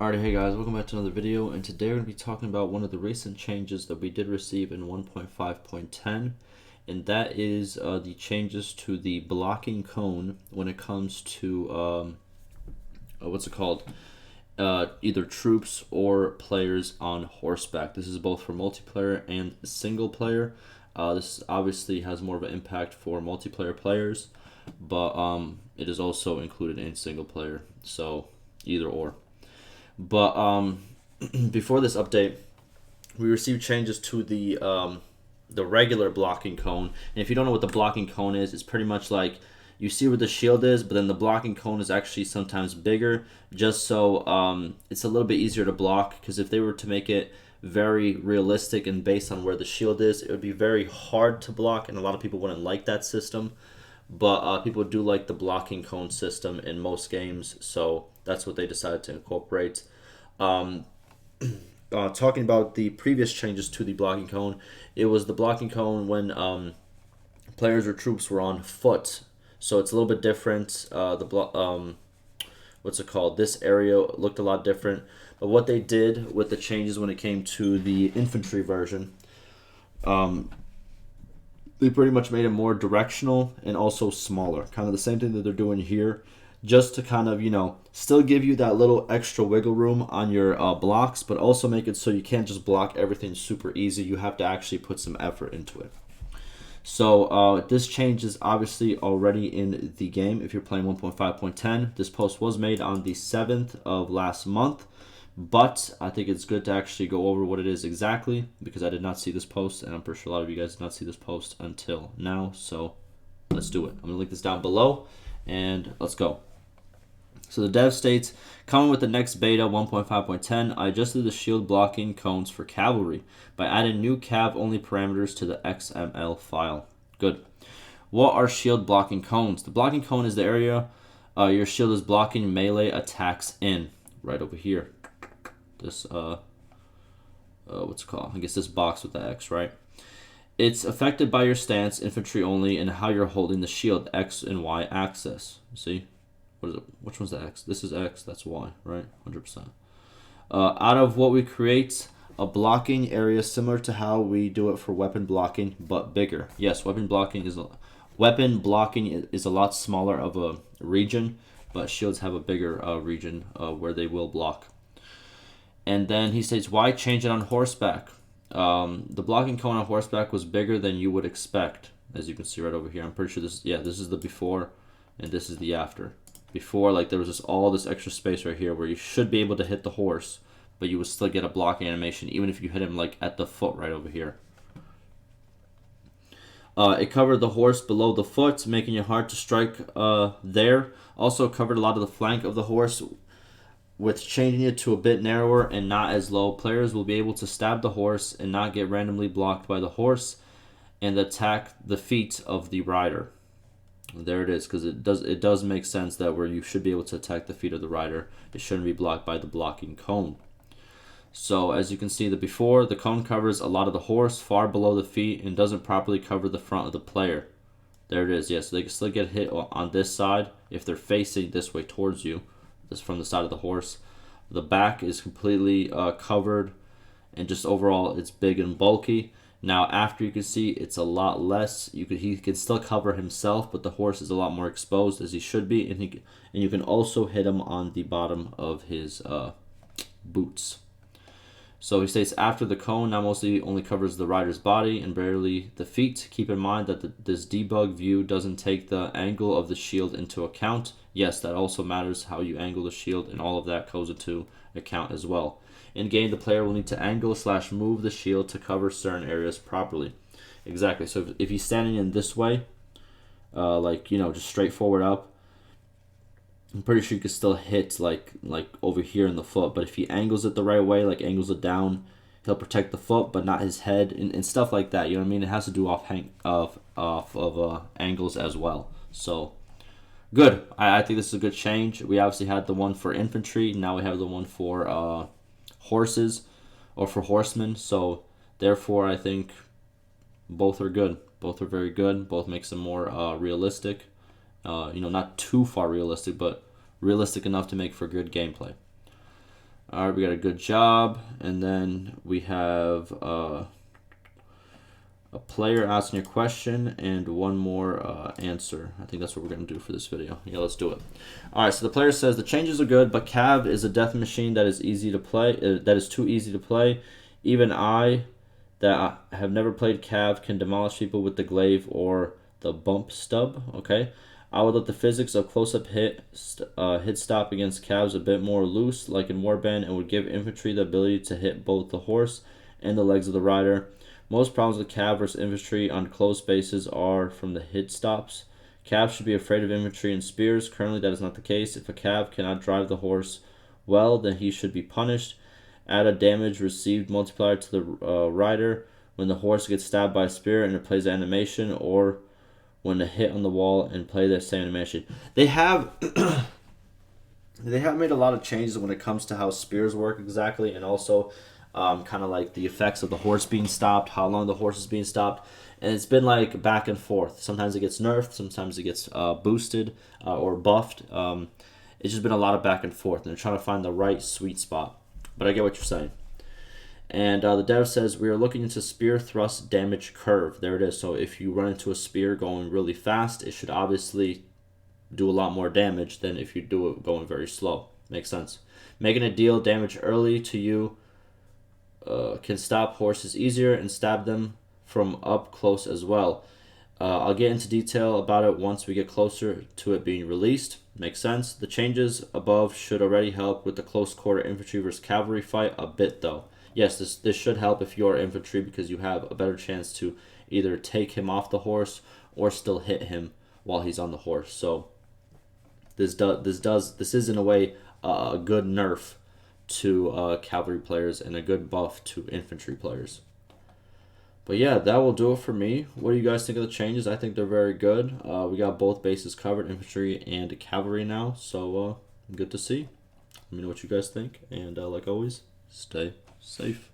Alright, hey guys, welcome back to another video, and today we're going to be talking about one of the recent changes that we did receive in 1.5.10, and that is the changes to the blocking cone when it comes to, what's it called, either troops or players on horseback. This is both for multiplayer and single player. This obviously has more of an impact for multiplayer players, but it is also included in single player, so either or. But before this update, we received changes to the regular blocking cone. And if you don't know what the blocking cone is, it's pretty much like you see where the shield is, but then the blocking cone is actually sometimes bigger, just so it's a little bit easier to block. Because if they were to make it very realistic and based on where the shield is, it would be very hard to block, and a lot of people wouldn't like that system. But people do like the blocking cone system in most games, so that's what they decided to incorporate. Talking about the previous changes to the blocking cone, it was the blocking cone when players or troops were on foot, so it's a little bit different. What's it called? This area looked a lot different. But what they did with the changes when it came to the infantry version, they pretty much made it more directional and also smaller. Kind of the same thing that they're doing here, just to kind of, still give you that little extra wiggle room on your blocks, but also make it so you can't just block everything super easy. You have to actually put some effort into it. So this change is obviously already in the game if you're playing 1.5.10. This post was made on the 7th of last month, but I think it's good to actually go over what it is exactly, because I did not see this post, and I'm pretty sure a lot of you guys did not see this post until now. So let's do it. I'm going to link this down below, and let's go. So the dev states, coming with the next beta 1.5.10, I adjusted the shield blocking cones for cavalry by adding new cav-only parameters to the XML file. Good. What are shield blocking cones? The blocking cone is the area your shield is blocking melee attacks in. Right over here. This, what's it called? I guess this box with the X, right? It's affected by your stance, infantry only, and how you're holding the shield, X and Y axis. See? What is it? Which one's the X? This is X, that's Y, right? 100%. Out of what we create, a blocking area similar to how we do it for weapon blocking, but bigger. Yes, weapon blocking is a lot smaller of a region, but shields have a bigger region where they will block. And then he states, why change it on horseback? The blocking cone on horseback was bigger than you would expect, as you can see right over here. I'm pretty sure this is the before, and this is the after. Before, like, there was all this extra space right here where you should be able to hit the horse, but you would still get a blocking animation even if you hit him like at the foot right over here. It covered the horse below the foot, making it hard to strike there. Also covered a lot of the flank of the horse, with changing it to a bit narrower and not as low. Players will be able to stab the horse and not get randomly blocked by the horse and attack the feet of the rider. There it is, because it does make sense that where you should be able to attack the feet of the rider, it shouldn't be blocked by the blocking cone. So as you can see, the cone covers a lot of the horse far below the feet and doesn't properly cover the front of the player. There it is, yeah, so they can still get hit on this side if they're facing this way towards you. This from the side of the horse. The back is completely covered, and just overall it's big and bulky. Now after, you can see it's a lot less. He can still cover himself, but the horse is a lot more exposed, as he should be, and you can also hit him on the bottom of his boots. So he states, after the cone now mostly only covers the rider's body and barely the feet. Keep in mind that this debug view doesn't take the angle of the shield into account. Yes, that also matters, how you angle the shield, and all of that goes into account as well. In game, the player will need to angle/move the shield to cover certain areas properly. Exactly. So if he's standing in this way, just straight forward up, I'm pretty sure you could still hit like over here in the foot. But if he angles it the right way, like angles it down, he'll protect the foot, but not his head and stuff like that. You know what I mean? It has to do off angles as well. So good. I think this is a good change. We obviously had the one for infantry. Now we have the one for horses, or for horsemen. So therefore, I think both are good. Both are very good. Both makes them more realistic. Not too far realistic, but realistic enough to make for good gameplay. All right, we got a good job. And then we have a player asking a question and one more answer. I think that's what we're going to do for this video. Yeah, let's do it. All right, so the player says, the changes are good, but Cav is a death machine that is easy to play. That is too easy to play. Even I, that have never played Cav, can demolish people with the glaive or the bump stub. Okay. I would let the physics of close-up hit stop against Cavs a bit more loose, like in Warband, and would give infantry the ability to hit both the horse and the legs of the rider. Most problems with Cav versus infantry on close bases are from the hit stops. Cav should be afraid of infantry and spears. Currently, that is not the case. If a Cav cannot drive the horse well, then he should be punished. Add a damage received multiplier to the rider when the horse gets stabbed by a spear and it plays the animation, or when the hit on the wall and play that same animation. They have they have made a lot of changes when it comes to how spears work exactly, and also kind of like the effects of the horse being stopped, how long the horse is being stopped, and it's been like back and forth. Sometimes it gets nerfed, sometimes it gets boosted or buffed. It's just been a lot of back and forth, and they're trying to find the right sweet spot. But I get what you're saying. And the dev says, we are looking into spear thrust damage curve. There it is. So if you run into a spear going really fast, it should obviously do a lot more damage than if you do it going very slow. Makes sense. Making it deal damage early to you can stop horses easier and stab them from up close as well. I'll get into detail about it once we get closer to it being released. Makes sense. The changes above should already help with the close quarter infantry versus cavalry fight a bit though. Yes, this should help if you're infantry, because you have a better chance to either take him off the horse or still hit him while he's on the horse. So this is in a way a good nerf to cavalry players and a good buff to infantry players. But yeah, that will do it for me. What do you guys think of the changes? I think they're very good. We got both bases covered, infantry and cavalry now. So good to see. Let me know what you guys think. And like always, stay safe.